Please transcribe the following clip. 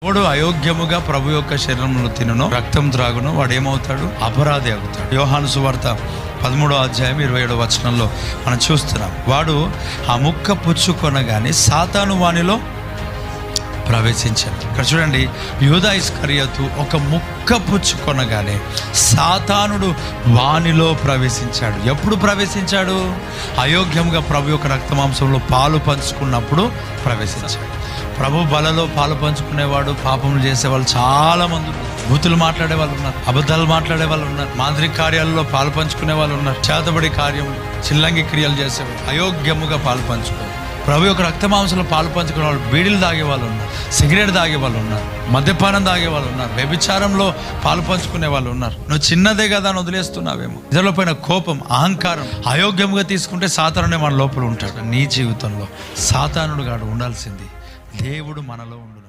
వాడు అయోగ్యముగా ప్రభు యొక్క శరీరంలో తినను, రక్తం త్రాగును, వాడు ఏమవుతాడు? అపరాధి అవుతాడు. యోహాను సువార్త 13వ అధ్యాయం 27వ వచనంలో మనం చూస్తున్నాం. వాడు ఆ ముక్క పుచ్చుకొనగానే సాతాను వానిలో ప్రవేశించాడు. ఇక్కడ చూడండి, యూదా ఇస్కరియోతు ఒక ముక్క పుచ్చుకొనగానే సాతానుడు వానిలో ప్రవేశించాడు. ఎప్పుడు ప్రవేశించాడు? అయోగ్యంగా ప్రభు యొక్క రక్తమాంసంలో పాలు పంచుకున్నప్పుడు ప్రవేశించాడు. ప్రభు బలలో పాలు పంచుకునేవాడు, పాపములు చేసేవాళ్ళు చాలా మంది ఉన్నారు. బూతులు మాట్లాడే వాళ్ళు ఉన్నారు, అబద్ధాలు మాట్లాడే వాళ్ళు ఉన్నారు, మాంత్రిక కార్యాలలో పాలు పంచుకునే వాళ్ళు ఉన్నారు, చేతబడి కార్యములు, చిల్లంగి క్రియలు చేసేవాళ్ళు, అయోగ్యముగా పాలు పంచుకోవాలి. ప్రభు యొక్క రక్తమాంసంలో పాలు పంచుకునే వాళ్ళు బీడీలు తాగే వాళ్ళు ఉన్నారు, సిగరెట్ తాగే వాళ్ళు ఉన్నారు, మద్యపానం తాగే వాళ్ళు ఉన్నారు, వ్యభిచారంలో పాలు పంచుకునే వాళ్ళు ఉన్నారు. నువ్వు చిన్నదే కదా అని వదిలేస్తున్నావేమో. ఇతరుల పైన కోపం, అహంకారం, అయోగ్యముగా తీసుకుంటే సాతానుడే మన లోపల ఉంటాడు. నీ జీవితంలో సాతానుడు గాడు ఉండాల్సింది దేవుడు మనలో ఉండు.